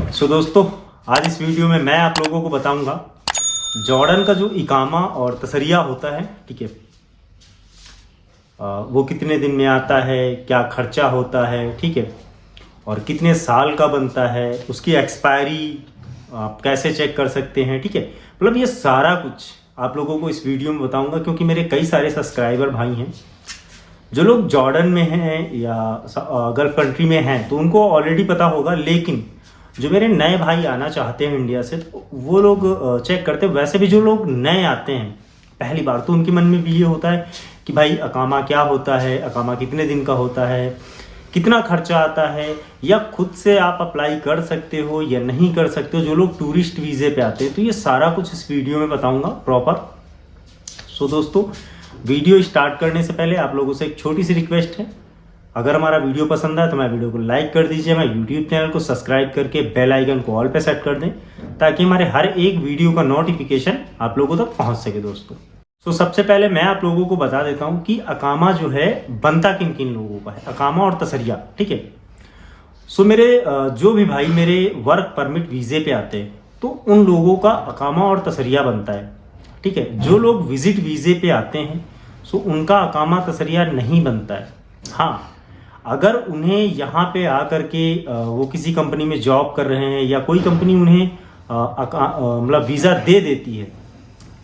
दोस्तों, आज इस वीडियो में मैं आप लोगों को बताऊंगा जॉर्डन का जो इकामा और तसरिया होता है, ठीक है, वो कितने दिन में आता है, क्या खर्चा होता है, ठीक है, और कितने साल का बनता है, उसकी एक्सपायरी आप कैसे चेक कर सकते हैं, ठीक है। मतलब ये सारा कुछ आप लोगों को इस वीडियो में बताऊंगा, क्योंकि मेरे कई सारे सब्सक्राइबर भाई हैं जो लोग जॉर्डन में हैं या गल्फ कंट्री में हैं, तो उनको ऑलरेडी पता होगा, लेकिन जो मेरे नए भाई आना चाहते हैं इंडिया से, तो वो लोग चेक करते हैं। वैसे भी जो लोग नए आते हैं पहली बार, तो उनके मन में भी ये होता है कि भाई अकामा क्या होता है, अकामा कितने दिन का होता है, कितना खर्चा आता है, या खुद से आप अप्लाई कर सकते हो या नहीं कर सकते हो। जो लोग टूरिस्ट वीज़े पे आते हैं, तो ये सारा कुछ इस वीडियो में बताऊंगा प्रॉपर। सो दोस्तों, वीडियो स्टार्ट करने से पहले आप लोगों से एक छोटी सी रिक्वेस्ट है, अगर हमारा वीडियो पसंद आए तो मैं वीडियो को लाइक कर दीजिए, मैं यूट्यूब चैनल को सब्सक्राइब करके बेल आइकन को ऑल पे सेट कर दें, ताकि हमारे हर एक वीडियो का नोटिफिकेशन आप लोगों तक पहुंच सके दोस्तों। तो सबसे पहले मैं आप लोगों को बता देता हूं कि अकामा जो है बनता किन किन लोगों का है, अकामा और तसरिया, ठीक है। सो मेरे जो भी भाई मेरे वर्क परमिट वीज़े पे आते हैं, तो उन लोगों का अकामा और तसरिया बनता है, ठीक है। जो लोग विजिट वीज़े पे आते हैं, सो उनका अकामा तसरिया नहीं बनता है। हाँ, अगर उन्हें यहाँ पे आकर के वो किसी कंपनी में जॉब कर रहे हैं, या कोई कंपनी उन्हें मतलब वीज़ा दे देती है,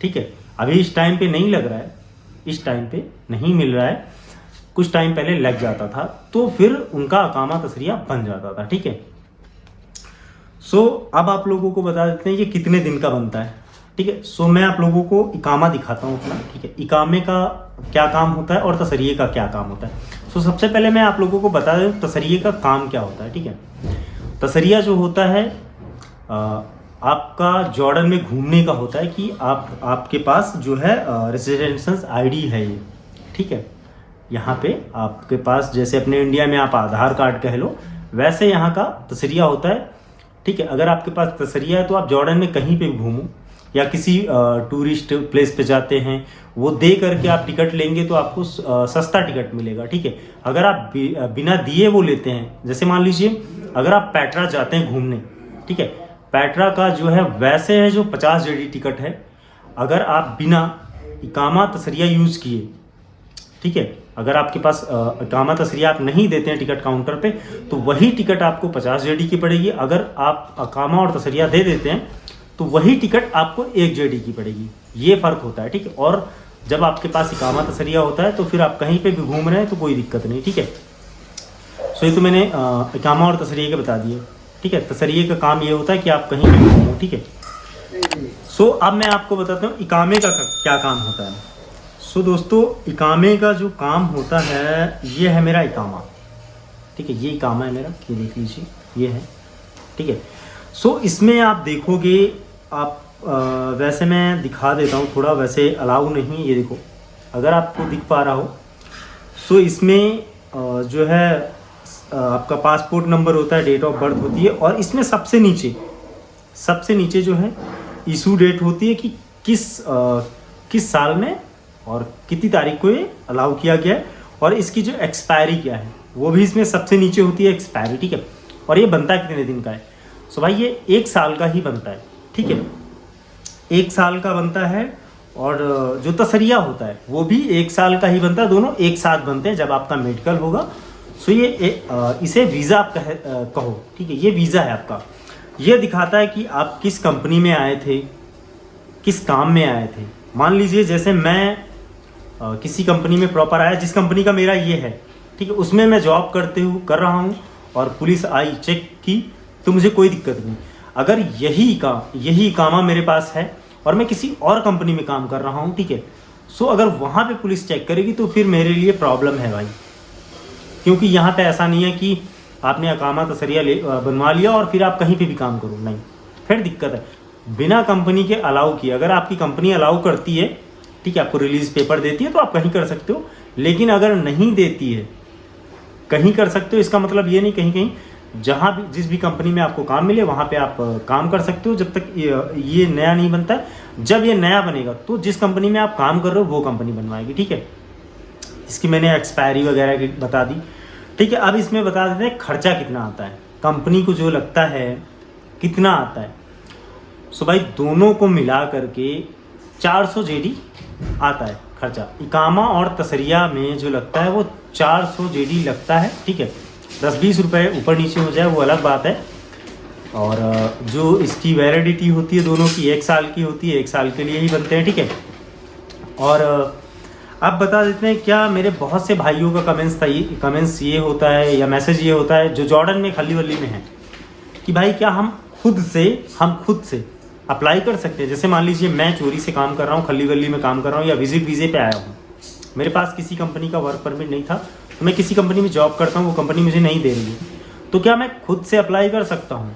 ठीक है, अभी इस टाइम पे नहीं लग रहा है, इस टाइम पे नहीं मिल रहा है, कुछ टाइम पहले लग जाता था, तो फिर उनका अकामा तसरिया बन जाता था, ठीक है। सो अब आप लोगों को बता देते हैं ये कितने दिन का बनता है, ठीक है। सो मैं आप लोगों को इकामा दिखाता हूँ अपना, ठीक है, इकामे का क्या काम होता है और तसरिये का क्या काम होता है। सो सबसे पहले मैं आप लोगों को बता दूं तसरिये का काम क्या होता है, ठीक है। तसरिया जो होता है आपका जॉर्डन में घूमने का होता है, कि आपके पास जो है रेजिडेंशियल आईडी है ये, ठीक है। यहाँ पे आपके पास जैसे अपने इंडिया में आप आधार कार्ड कह लो, वैसे यहाँ का तसरिया होता है, ठीक है। अगर आपके पास तसरिया है तो आप जॉर्डन में कहीं पे भी घूमो, या किसी टूरिस्ट प्लेस पे जाते हैं, वो दे करके आप टिकट लेंगे तो आपको सस्ता टिकट मिलेगा, ठीक है। अगर आप बिना दिए वो लेते हैं, जैसे मान लीजिए अगर आप पेट्रा जाते हैं घूमने, ठीक है, पेट्रा का जो है वैसे है जो 50 जेडी टिकट है। अगर आप बिना इकामा तसरिया यूज़ किए, ठीक है, अगर आपके पास इकामा तसरिया आप नहीं देते हैं टिकट काउंटर पे, तो वही टिकट आपको 50 जेडी की पड़ेगी। अगर आप इकामा और तसरिया दे देते हैं तो वही टिकट आपको 1 जेडी की पड़ेगी। ये फ़र्क होता है, ठीक है। और जब आपके पास इकामा तसरिया होता है तो फिर आप कहीं पे भी घूम रहे हैं तो कोई दिक्कत नहीं, ठीक है। सो ये तो मैंने इकामा और तसरिये के बता दिए, ठीक है। तसरिये का काम ये होता है कि आप कहीं पे भी घूमो, ठीक है। सो अब मैं आपको बताता हूँ इकामे का क्या काम होता है। सो दोस्तों, इकामे का जो काम होता है, ये है मेरा इकामा, ठीक है, ये इकामा है मेरा, ये देख लीजिए, ये है, ठीक है। सो इसमें आप देखोगे, आप वैसे मैं दिखा देता हूँ थोड़ा, वैसे अलाउ नहीं, ये देखो, अगर आपको दिख पा रहा हो। सो इसमें जो है आपका पासपोर्ट नंबर होता है, डेट ऑफ बर्थ होती है, और इसमें सबसे नीचे जो है इशू डेट होती है कि किस साल में और कितनी तारीख को ये अलाउ किया गया है, और इसकी जो एक्सपायरी क्या है वो भी इसमें सबसे नीचे होती है, एक्सपायरी, ठीक है। और ये बनता कितने दिन का है। सो भाई ये 1 साल का ही बनता है, ठीक है, 1 साल का बनता है। और जो तसरिया होता है वो भी 1 साल का ही बनता है, दोनों एक साथ बनते हैं जब आपका मेडिकल होगा। सो ये इसे वीज़ा आप कहो, ठीक है, ये वीज़ा है आपका। ये दिखाता है कि आप किस कंपनी में आए थे, किस काम में आए थे। मान लीजिए जैसे मैं किसी कंपनी में प्रॉपर आया, जिस कंपनी का मेरा ये है, ठीक है, उसमें मैं जॉब कर रहा हूँ, और पुलिस आई, चेक की, तो मुझे कोई दिक्कत नहीं। अगर यही इकामा मेरे पास है और मैं किसी और कंपनी में काम कर रहा हूँ, ठीक है, सो अगर वहाँ पे पुलिस चेक करेगी तो फिर मेरे लिए प्रॉब्लम है भाई, क्योंकि यहाँ पे ऐसा नहीं है कि आपने इकामा तसरिया बनवा लिया और फिर आप कहीं पे भी काम करो, नहीं, फिर दिक्कत है। बिना कंपनी के अलाउ किए, अगर आपकी कंपनी अलाउ करती है, ठीक है, आपको रिलीज पेपर देती है, तो आप कहीं कर सकते हो, लेकिन अगर नहीं देती है, कहीं कर सकते हो, इसका मतलब ये नहीं कहीं जहाँ भी जिस भी कंपनी में आपको काम मिले वहाँ पे आप काम कर सकते हो, जब तक ये नया नहीं बनता है। जब ये नया बनेगा तो जिस कंपनी में आप काम कर रहे हो वो कंपनी बनवाएगी, ठीक है। इसकी मैंने एक्सपायरी वगैरह की बता दी, ठीक है। अब इसमें बता देते हैं खर्चा कितना आता है कंपनी को जो लगता है, कितना आता है? सो भाई दोनों को मिला करके 400 जेडी आता है खर्चा। इकामा और तसरिया में जो लगता है वो 400 जेडी लगता है, ठीक है। 10-20 रुपये ऊपर नीचे हो जाए वो अलग बात है। और जो इसकी वैलिडिटी होती है दोनों की 1 साल की होती है, 1 साल के लिए ही बनते हैं, ठीक है। और अब बता देते हैं क्या, मेरे बहुत से भाइयों का कमेंट्स ये होता है या मैसेज ये होता है जो जॉर्डन में खली वली में है कि भाई क्या हम खुद से अप्लाई कर सकते हैं? जैसे मान लीजिए मैं चोरी से काम कर रहा हूँ, खली वली में काम कर रहा हूँ या विजिट वीज़े पे आया हूँ, मेरे पास किसी कंपनी का वर्क परमिट नहीं था, तो मैं किसी कंपनी में जॉब करता हूँ, वो कंपनी मुझे नहीं दे रही है, तो क्या मैं खुद से अप्लाई कर सकता हूँ?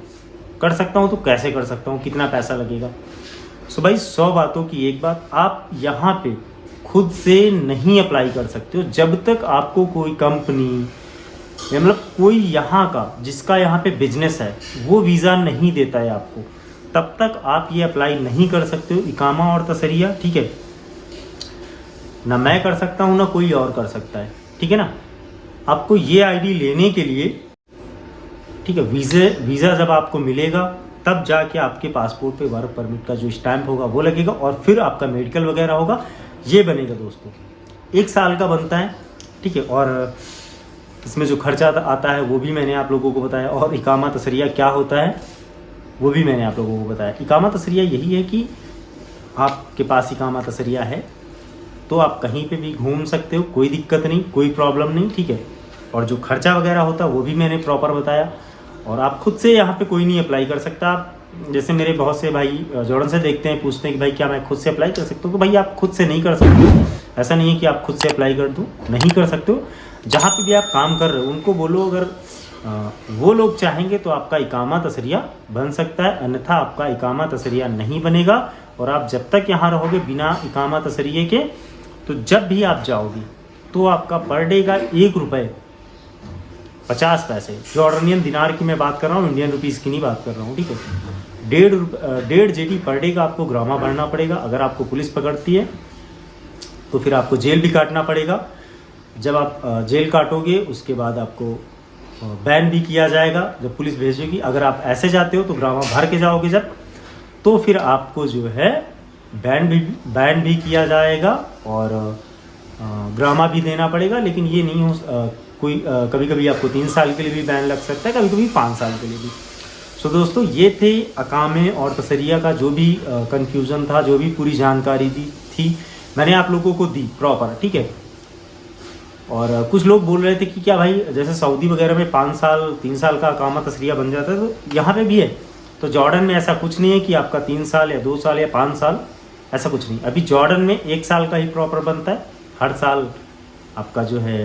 कर सकता हूँ, तो कैसे कर सकता हूँ, कितना पैसा लगेगा? सो भाई 100 बातों की एक बात, आप यहाँ पे खुद से नहीं अप्लाई कर सकते हो जब तक आपको कोई कंपनी या मतलब कोई यहाँ का जिसका यहाँ पे बिजनेस है वो वीज़ा नहीं देता है आपको, तब तक आप ये अप्लाई नहीं कर सकते हो इकामा और तसरिया, ठीक है। ना मैं कर सकता हूँ ना कोई और कर सकता है, ठीक है ना। आपको ये आईडी लेने के लिए, ठीक है, वीज़ा जब आपको मिलेगा तब जाके आपके पासपोर्ट पे वर्क परमिट का जो स्टैंप होगा वो लगेगा और फिर आपका मेडिकल वगैरह होगा, ये बनेगा दोस्तों। 1 साल का बनता है, ठीक है। और इसमें जो खर्चा आता है वो भी मैंने आप लोगों को बताया, और इकामा तसरिया क्या होता है वो भी मैंने आप लोगों को बताया। इकामा तसरिया यही है कि आपके पास इकामा तसरिया है तो आप कहीं पे भी घूम सकते हो, कोई दिक्कत नहीं, कोई प्रॉब्लम नहीं, ठीक है। और जो खर्चा वगैरह होता है वो भी मैंने प्रॉपर बताया। और आप खुद से यहाँ पे कोई नहीं अप्लाई कर सकता। आप जैसे मेरे बहुत से भाई जॉर्डन से देखते हैं, पूछते हैं कि भाई क्या मैं खुद से अप्लाई कर सकता हूँ? तो भाई आप खुद से नहीं कर सकते हो, ऐसा नहीं है कि आप खुद से अप्लाई कर दो, नहीं कर सकते हो। जहाँ पे भी आप काम कर रहे हो उनको बोलो, अगर वो लोग चाहेंगे तो आपका इकामा तसरिया बन सकता है, अन्यथा आपका इकामा तसरिया नहीं बनेगा। और आप जब तक यहाँ रहोगे बिना इकामा तसरिए के, तो जब भी आप जाओगे तो आपका पर डे का 1 रुपये 50 पैसे, जॉर्डनियन दिनार की मैं बात कर रहा हूँ, इंडियन रुपीज़ की नहीं बात कर रहा हूँ, ठीक है। 1.5 जेडी पर डे का आपको ग्रामा भरना पड़ेगा। अगर आपको पुलिस पकड़ती है तो फिर आपको जेल भी काटना पड़ेगा। जब आप जेल काटोगे उसके बाद आपको बैन भी किया जाएगा जब पुलिस भेजेगी। अगर आप ऐसे जाते हो तो ग्रामा भर के जाओगे जब, तो फिर आपको जो है बैन भी किया जाएगा और ग्रामा भी देना पड़ेगा। लेकिन ये नहीं हो कभी कभी आपको 3 साल के लिए भी बैन लग सकता है, कभी कभी 5 साल के लिए भी। सो दोस्तों ये थे अकामे और तसरिया का जो भी कन्फ्यूज़न था, जो भी पूरी जानकारी थी मैंने आप लोगों को दी प्रॉपर, ठीक है। और कुछ लोग बोल रहे थे कि क्या भाई जैसे सऊदी वगैरह में 5 साल 3 साल का अकामा तसरिया बन जाता है, तो यहाँ पे भी है। तो जॉर्डन में ऐसा कुछ नहीं है कि आपका 3 साल या 2 साल या 5 साल, ऐसा कुछ नहीं। अभी जॉर्डन में 1 साल का ही प्रॉपर बनता है, हर साल आपका जो है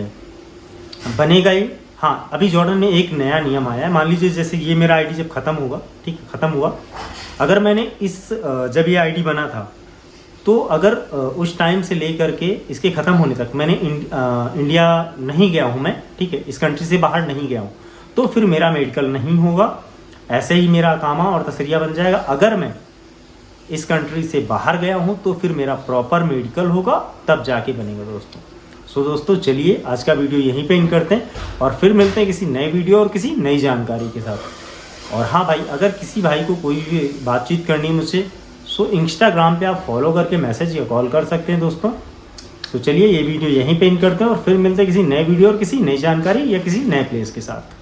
बनेगा ही। हाँ, अभी जॉर्डन में एक नया नियम आया है। मान लीजिए जैसे ये मेरा आईडी जब ख़त्म होगा, ठीक है, ख़त्म हुआ, अगर मैंने जब ये आईडी बना था तो अगर उस टाइम से लेकर के इसके ख़त्म होने तक मैंने इंडिया नहीं गया हूँ मैं, ठीक है, इस कंट्री से बाहर नहीं गया हूँ, तो फिर मेरा मेडिकल नहीं होगा। ऐसे ही मेरा अकामा और तसरिया बन जाएगा। अगर मैं इस कंट्री से बाहर गया हूँ तो फिर मेरा प्रॉपर मेडिकल होगा, तब जाके बनेगा दोस्तों। सो दोस्तों चलिए आज का वीडियो यहीं पे एंड करते हैं और फिर मिलते हैं किसी नए वीडियो और किसी नई जानकारी के साथ। और हाँ भाई, अगर किसी भाई को कोई भी बातचीत करनी है मुझसे, सो इंस्टाग्राम पे आप फॉलो करके मैसेज या कॉल कर सकते हैं दोस्तों। तो चलिए ये वीडियो यहीं पे एंड करते हैं और फिर मिलते हैं किसी नए वीडियो और किसी नई जानकारी या किसी नए प्लेस के साथ।